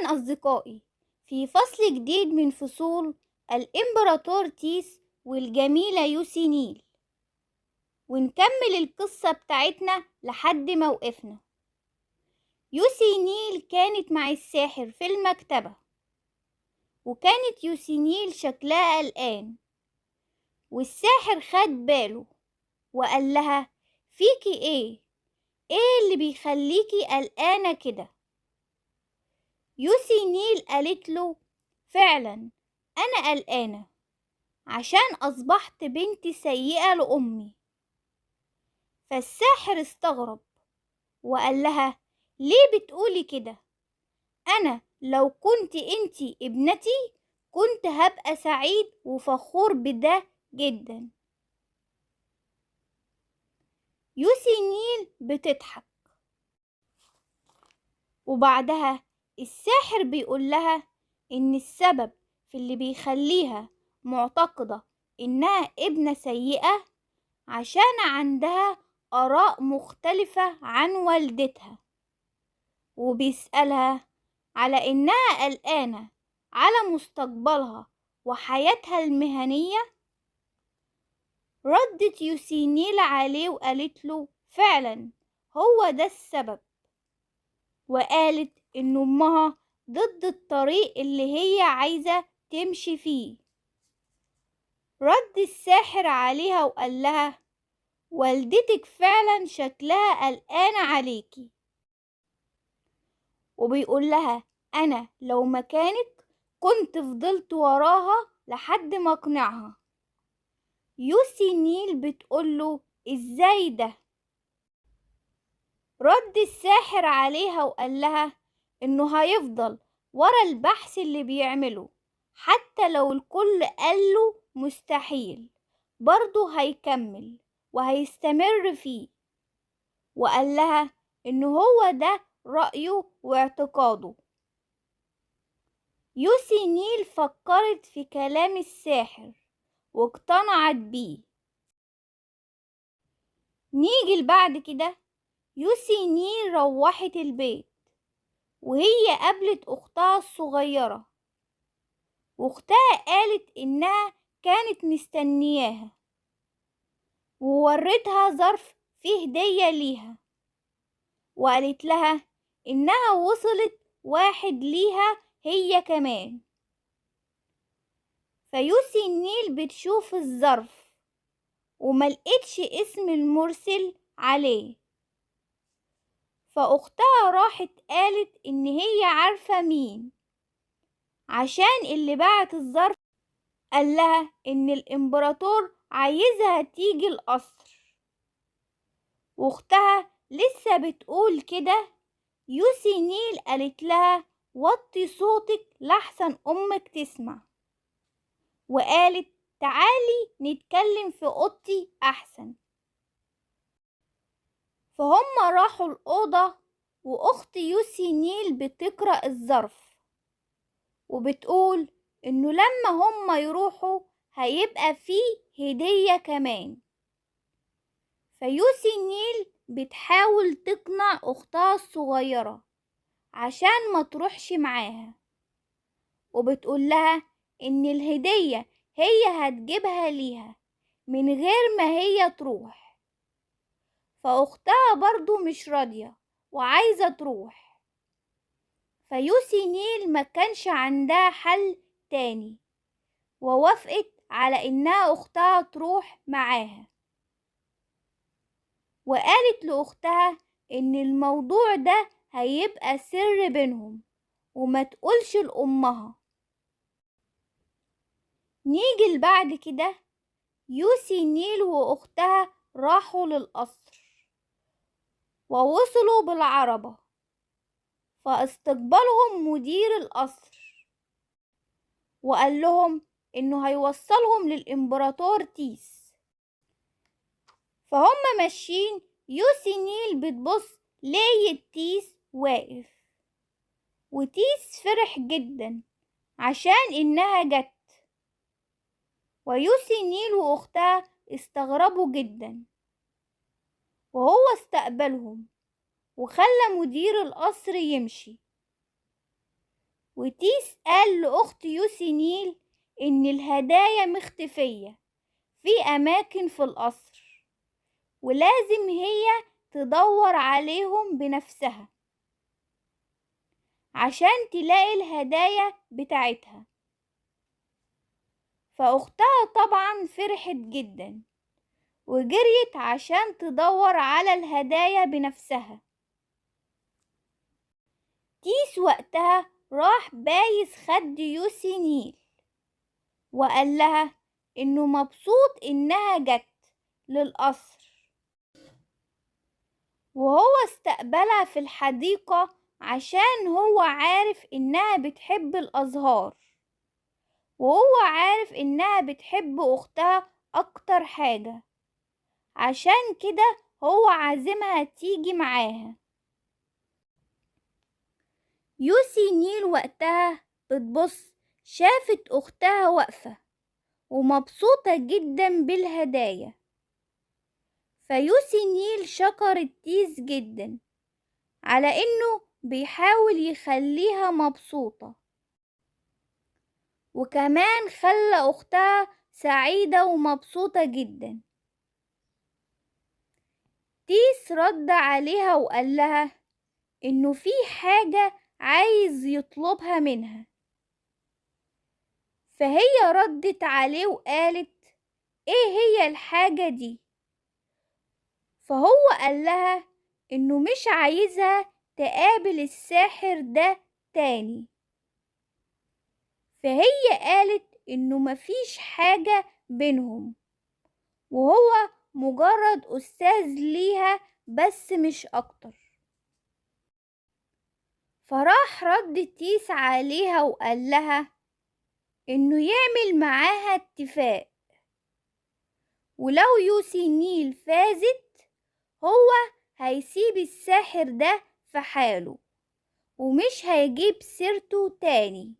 أهلا أصدقائي في فصل جديد من فصول الإمبراطور تيس والجميلة يوسي نيل، ونكمل القصة بتاعتنا لحد ما وقفنا. يوسي نيل كانت مع الساحر في المكتبة، وكانت يوسي نيل شكلها قلقان، والساحر خد باله وقال لها: فيكي ايه اللي بيخليكي قلقانة كده؟ يوسي نيل قالت له: فعلا أنا قلقانة عشان أصبحت بنت سيئة لأمي. فالساحر استغرب وقال لها: ليه بتقولي كده؟ أنا لو كنت انتي ابنتي كنت هبقى سعيد وفخور بده جدا. يوسي نيل بتضحك، وبعدها الساحر بيقول لها إن السبب في اللي بيخليها معتقدة إنها ابنة سيئة عشان عندها آراء مختلفة عن والدتها، وبيسألها على إنها قلقانة على مستقبلها وحياتها المهنية. ردت يوسي نيل عليه وقالت له: فعلا هو ده السبب، وقالت إن أمها ضد الطريق اللي هي عايزة تمشي فيه. رد الساحر عليها وقال لها: والدتك فعلا شكلها قلقانة عليكي. وبيقول لها: أنا لو مكانك كنت فضلت وراها لحد ما أقنعها. يوسي نيل بتقوله: إزاي ده؟ رد الساحر عليها وقال لها إنه هيفضل ورا البحث اللي بيعمله، حتى لو الكل قاله مستحيل برضه هيكمل وهيستمر فيه. وقال لها إنه هو ده رأيه واعتقاده. يوسي نيل فكرت في كلام الساحر واقتنعت بيه. نيجي بعد كده، يوسي نيل روحت البيت وهي قابلت أختها الصغيرة، واختها قالت إنها كانت مستنياها، وورتها ظرف فيه هدية ليها، وقالت لها إنها وصلت واحد ليها هي كمان. فيوسي النيل بتشوف الظرف وملقتش اسم المرسل عليه، فأختها راحت قالت إن هي عارفة مين، عشان اللي بعت الظرف قال لها إن الإمبراطور عايزها تيجي القصر. واختها لسه بتقول كده، يوسي نيل قالت لها: وطي صوتك لحسن أمك تسمع، وقالت: تعالي نتكلم في أوضتي أحسن. فهم راحوا الأوضة، وأخت يوسي نيل بتقرأ الظرف وبتقول إنه لما هم يروحوا هيبقى فيه هدية كمان. فيوسي نيل بتحاول تقنع أختها الصغيرة عشان ما تروحش معاها، وبتقول لها إن الهدية هي هتجيبها ليها من غير ما هي تروح. فأختها برضو مش راضية وعايزة تروح. فيوسي نيل ما كانش عندها حل تاني، ووافقت على إنها أختها تروح معاها، وقالت لأختها إن الموضوع ده هيبقى سر بينهم وما تقولش لأمها. نيجي بعد كده، يوسي نيل وأختها راحوا للقصر ووصلوا بالعربة، فاستقبلهم مدير القصر وقال لهم إنه هيوصلهم للإمبراطور تيس. فهم ماشيين، يوسي نيل بتبص لقيت تيس واقف، وتيس فرح جدا عشان إنها جت، ويوسي نيل وأختها استغربوا جدا، وهو استقبلهم وخلى مدير القصر يمشي. وتيس قال لأخت يوسينيل إن الهدايا مختفية في أماكن في القصر، ولازم هي تدور عليهم بنفسها عشان تلاقي الهدايا بتاعتها. فأختها طبعا فرحت جدا وجريت عشان تدور على الهدايا بنفسها. تيس وقتها راح بايس خد يوسينيل وقال لها إنه مبسوط إنها جت للقصر، وهو استقبلها في الحديقة عشان هو عارف إنها بتحب الأزهار، وهو عارف إنها بتحب أختها أكتر حاجة، عشان كده هو عازمها تيجي معاها. يوسينيل وقتها بتبص شافت أختها واقفة ومبسوطة جدا بالهدايا، فيوسينيل شكر تيس جدا على إنه بيحاول يخليها مبسوطة، وكمان خلى أختها سعيدة ومبسوطة جدا. تيس رد عليها وقال لها إنه في حاجة عايز يطلبها منها، فهي ردت عليه وقالت إيه هي الحاجة دي؟ فهو قال لها إنه مش عايزها تقابل الساحر ده تاني، فهي قالت إنه مفيش حاجة بينهم، وهو مجرد أستاذ ليها بس مش أكتر. فراح رد تيس عليها وقال لها إنه يعمل معاها اتفاق، ولو يوسينيل فازت هو هيسيب الساحر ده في حاله ومش هيجيب سيرته تاني،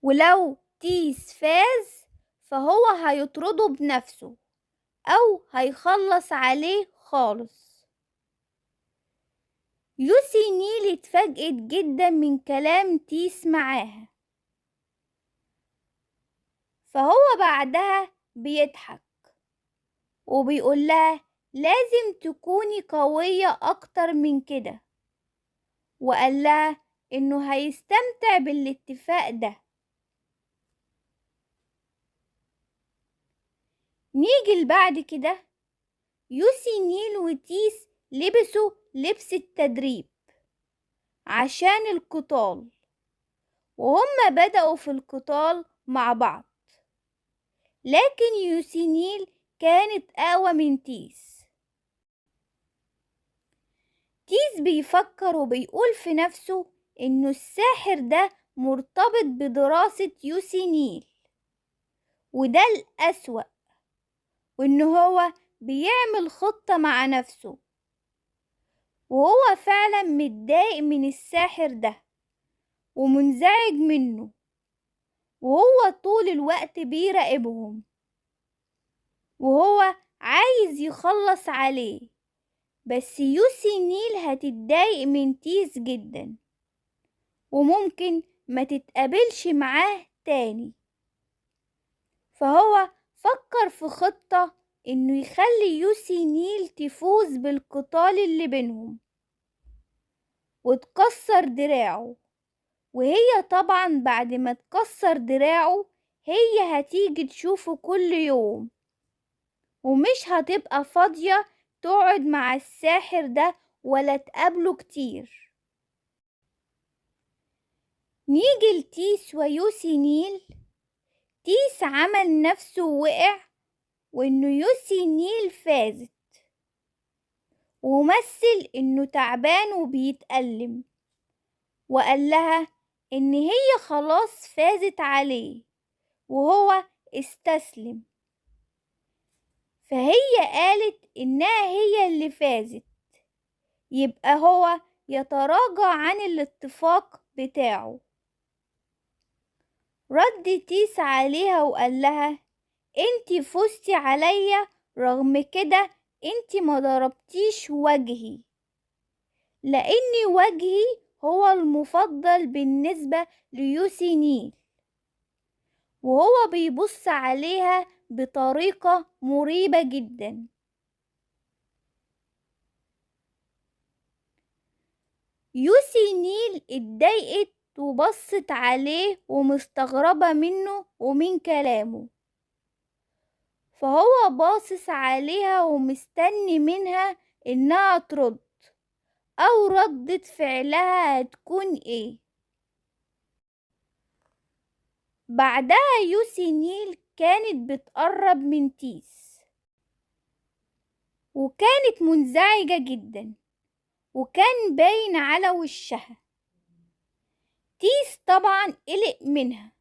ولو تيس فاز فهو هيطرده بنفسه أو هيخلص عليه خالص. يوسينيل اتفاجئت جدا من كلام تيس معاها، فهو بعدها بيضحك وبيقول لها لازم تكوني قوية أكتر من كده، وقال لها إنه هيستمتع بالاتفاق ده. نيجي لبعد كده، يوسينيل وتيس لبسوا لبس التدريب عشان القتال، وهم بدأوا في القتال مع بعض، لكن يوسينيل كانت أقوى من تيس. تيس بيفكر وبيقول في نفسه إنه الساحر ده مرتبط بدراسة يوسينيل، وده الأسوأ، وإنه هو بيعمل خطة مع نفسه، وهو فعلا متضايق من الساحر ده ومنزعج منه، وهو طول الوقت بيراقبهم، وهو عايز يخلص عليه. بس يوسينيل هتتضايق من تيس جدا وممكن ما تتقابلش معاه تاني، فهو فكر في خطة إنه يخلي يوسينيل تفوز بالقتال اللي بينهم وتكسر دراعه، وهي طبعا بعد ما تكسر دراعه هي هتيجي تشوفه كل يوم ومش هتبقى فاضية تقعد مع الساحر ده ولا تقابله كتير. نيجي لتيس ويوسينيل. تيس عمل نفسه وقع وإنه يوسينيل فازت، ومثل إنه تعبان وبيتألم، وقال لها إن هي خلاص فازت عليه وهو استسلم، فهي قالت إنها هي اللي فازت، يبقى هو يتراجع عن الاتفاق بتاعه. رد تيس عليها وقال لها انتي فزتي عليا، رغم كده انتي ما ضربتيش وجهي، لأن وجهي هو المفضل بالنسبة ليوسينيل، وهو بيبص عليها بطريقة مريبة جدا. يوسينيل اتضايقت وبصت عليه ومستغربة منه ومن كلامه، فهو باصص عليها ومستني منها إنها ترد أو ردة فعلها هتكون إيه. بعدها يوسينيل كانت بتقرب من تيس، وكانت منزعجة جدا، وكان باين على وشها. تيس طبعا قلق منها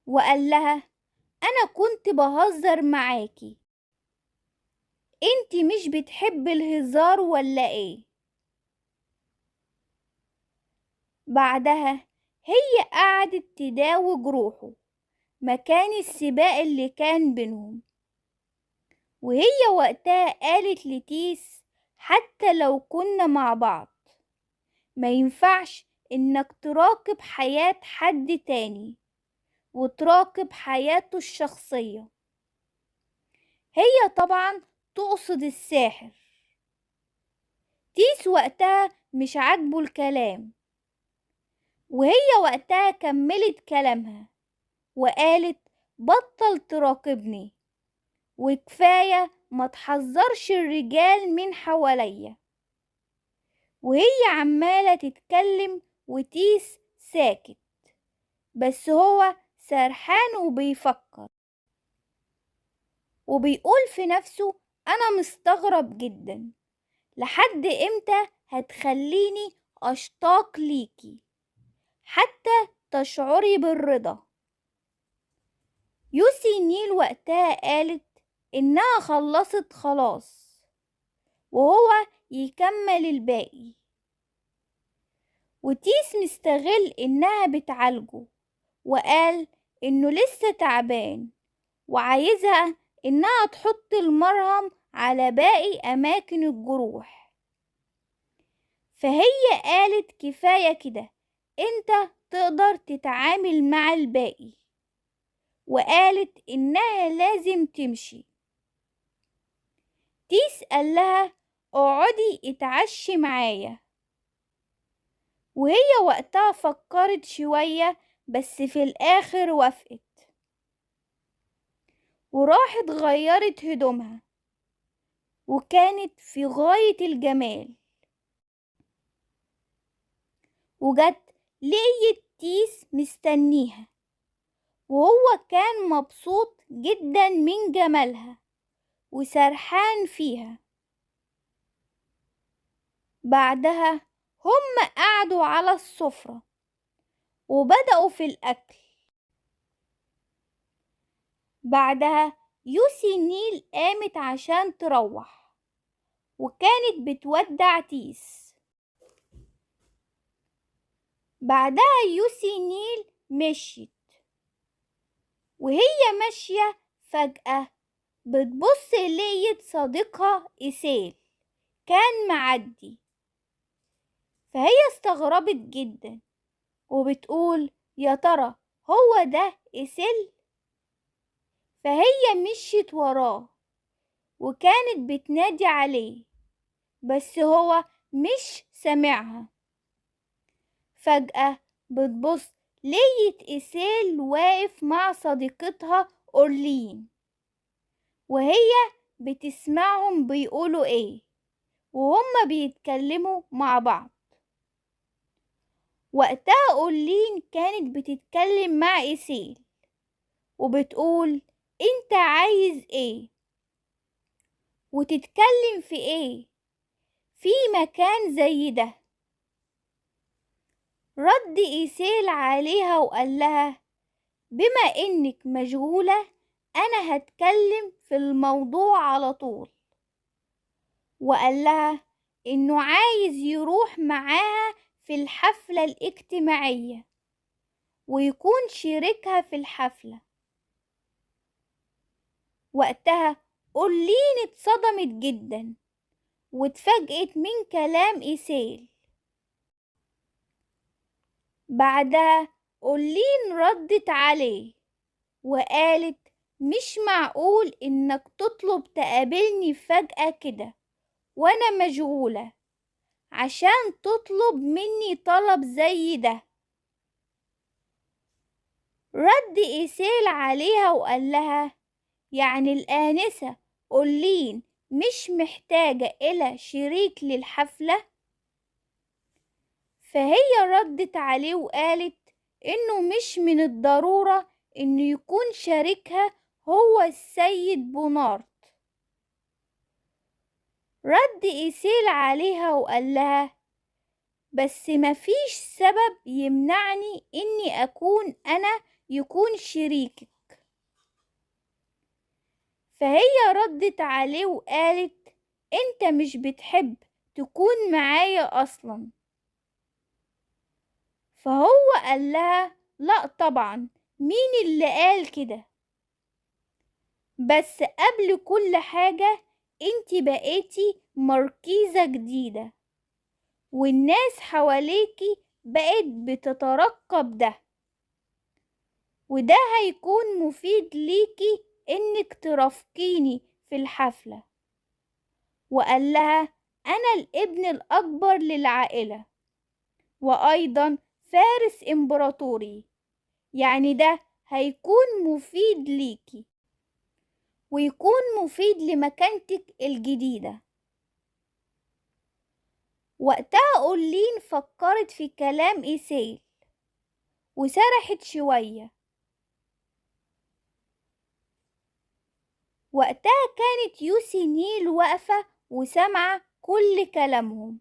وقال لها: أنا كنت بهزر معاكي، انتي مش بتحب الهزار ولا ايه؟ بعدها هي قعدت تداوي جروحه مكان السباق اللي كان بينهم، وهي وقتها قالت لتيس: حتى لو كنا مع بعض ما ينفعش انك تراقب حياة حد تاني وتراقب حياته الشخصية. هي طبعا تقصد الساحر. تيس وقتها مش عاجبه الكلام، وهي وقتها كملت كلامها وقالت: بطل تراقبني، وكفاية ما تحذرش الرجال من حواليا. وهي عمالة تتكلم وتيس ساكت، بس هو سرحان وبيفكر وبيقول في نفسه: أنا مستغرب جدا، لحد إمتى هتخليني أشتاق ليكي حتى تشعري بالرضا؟ يوسينيل وقتها قالت إنها خلصت خلاص وهو يكمل الباقي، وتيس مستغل إنها بتعالجه وقال إنه لسه تعبان وعايزها إنها تحط المرهم على باقي أماكن الجروح. فهي قالت: كفاية كده، انت تقدر تتعامل مع الباقي. وقالت إنها لازم تمشي. تيس قال لها: اقعدي اتعشي معايا. وهي وقتها فكرت شوية، بس في الآخر وافقت وراحت غيرت هدومها، وكانت في غاية الجمال. وجت لقيت تيس مستنيها، وهو كان مبسوط جدا من جمالها وسرحان فيها. بعدها هم قعدوا على السفرة وبدأوا في الأكل. بعدها يوسينيل قامت عشان تروح، وكانت بتودع تيس. بعدها يوسينيل مشيت، وهي ماشية فجأة بتبص لقيت صديقها إيسيل كان معدي، فهي استغربت جدا وبتقول: يا ترى هو ده إيسيل؟ فهي مشيت وراه وكانت بتنادي عليه، بس هو مش سامعها. فجأة بتبص لقيت إيسيل واقف مع صديقتها أورلين، وهي بتسمعهم بيقولوا ايه وهم بيتكلموا مع بعض. وقتها أورلين كانت بتتكلم مع إيسيل وبتقول: انت عايز ايه وتتكلم في ايه في مكان زي ده؟ رد إيسيل عليها وقال لها: بما انك مشغولة انا هتكلم في الموضوع على طول. وقال لها انه عايز يروح معاها في الحفلة الاجتماعية ويكون شريكها في الحفلة. وقتها أورلين اتصدمت جدا واتفاجئت من كلام إيسيل، بعدها أولين ردت عليه وقالت مش معقول إنك تطلب تقابلني فجأة كده وأنا مشغولة عشان تطلب مني طلب زي ده. رد إيسيل عليها وقال لها يعني الآنسة أولين مش محتاجة إلى شريك للحفلة؟ فهي ردت عليه وقالت إنه مش من الضرورة إنه يكون شريكها هو السيد بونارد. رد إيسيل عليها وقال لها بس مفيش سبب يمنعني إني أكون أنا يكون شريكك. فهي ردت عليه وقالت أنت مش بتحب تكون معايا أصلا. فهو قال لها لا طبعا، مين اللي قال كده؟ بس قبل كل حاجة انتي بقيتي مركزة جديدة والناس حواليكي بقت بتترقب ده، وده هيكون مفيد ليكي انك ترافقيني في الحفلة. وقال لها انا الابن الاكبر للعائلة وايضا فارس امبراطوري، يعني ده هيكون مفيد ليكي ويكون مفيد لمكانتك الجديدة. وقتها أولين فكرت في كلام إيسيل وسرحت شوية. وقتها كانت يوسي نيل واقفة وسمع كل كلامهم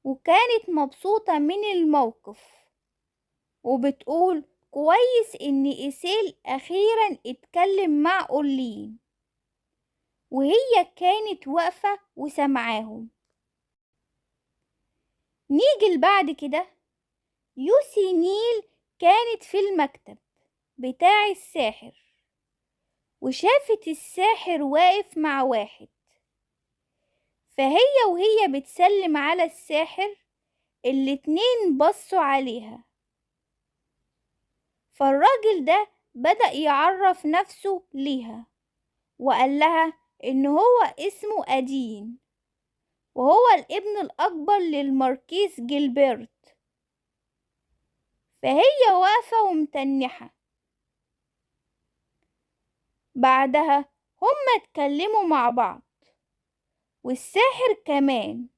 وكانت مبسوطة من الموقف وبتقول كويس إن إيسيل أخيرا اتكلم مع أولين، وهي كانت واقفة وسمعاهم. نيجي بعد كده يوسي نيل كانت في المكتب بتاع الساحر وشافت الساحر واقف مع واحد، فهي وهي بتسلم على الساحر الاتنين بصوا عليها. فالراجل ده بدأ يعرف نفسه ليها وقال لها إن هو اسمه أدين وهو الابن الأكبر للماركيز جيلبرت. فهي واقفة ومتنحة. بعدها هما اتكلموا مع بعض والساحر كمان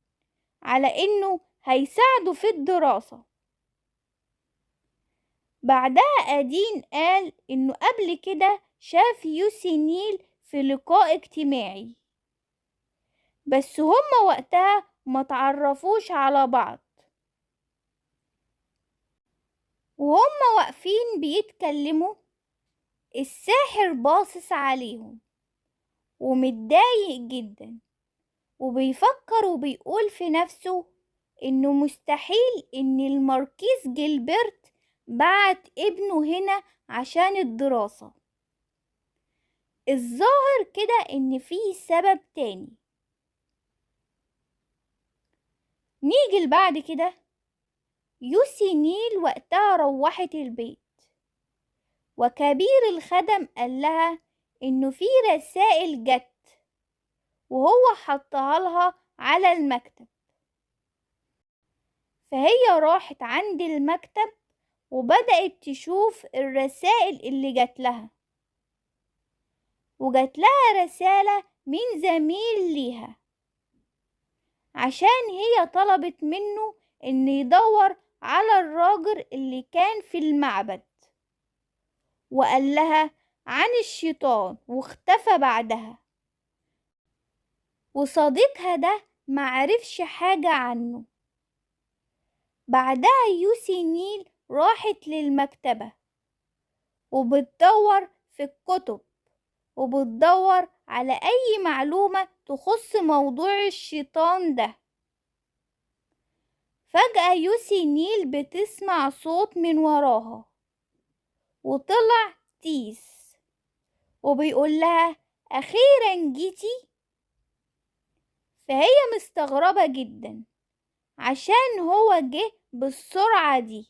على إنه هيساعده في الدراسة. بعدها أدين قال إنه قبل كده شاف يوسي نيل في لقاء اجتماعي، بس هما وقتها ما تعرفوش على بعض. وهما واقفين بيتكلموا الساحر باصص عليهم ومتضايق جدا وبيفكر وبيقول في نفسه إنه مستحيل إن الماركيز جيلبرت بعت ابنه هنا عشان الدراسة. الظاهر كده إن فيه سبب تاني. نيجي بعد كده يوسي نيل وقتها روحت البيت وكبير الخدم قال لها إنه في رسائل جت وهو حطها لها على المكتب. فهي راحت عند المكتب وبدأت تشوف الرسائل اللي جت لها، وجت لها رسالة من زميل ليها عشان هي طلبت منه إن يدور على الراجل اللي كان في المعبد وقال لها عن الشيطان واختفى بعدها، وصديقها ده معرفش حاجة عنه. بعدها يوسي نيل راحت للمكتبة وبتدور في الكتب وبتدور على أي معلومة تخص موضوع الشيطان ده. فجأة يوسي نيل بتسمع صوت من وراها وطلع تيس وبيقول لها أخيرا جيتي. فهي مستغربة جدا عشان هو جه بالسرعة دي.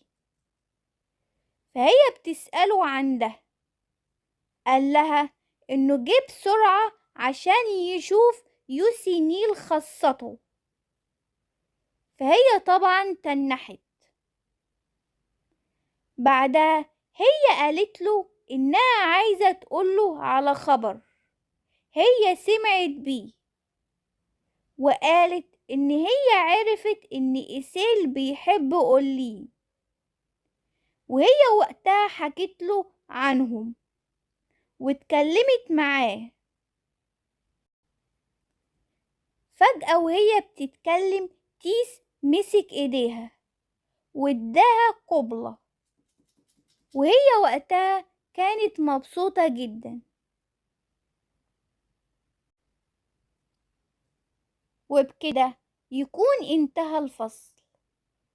فهي بتسأله عن ده، قال لها إنه جه بسرعة عشان يشوف يوسي نيل خاصته. فهي طبعا تنحت. بعدها هي قالت له إنها عايزة تقوله على خبر هي سمعت بيه، وقالت إن هي عرفت إن إيسيل بيحب أولين، وهي وقتها حكت له عنهم واتكلمت معاه. فجأة وهي بتتكلم تيس مسك ايديها واداها قبلة، وهي وقتها كانت مبسوطة جدا. وبكده يكون انتهى الفصل،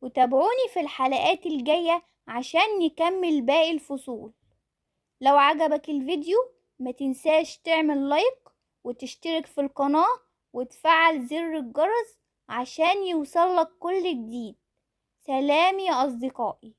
وتابعوني في الحلقات الجاية عشان نكمل باقي الفصول. لو عجبك الفيديو ما تنساش تعمل لايك وتشترك في القناة وتفعل زر الجرس عشان يوصلك كل جديد. سلام يا أصدقائي.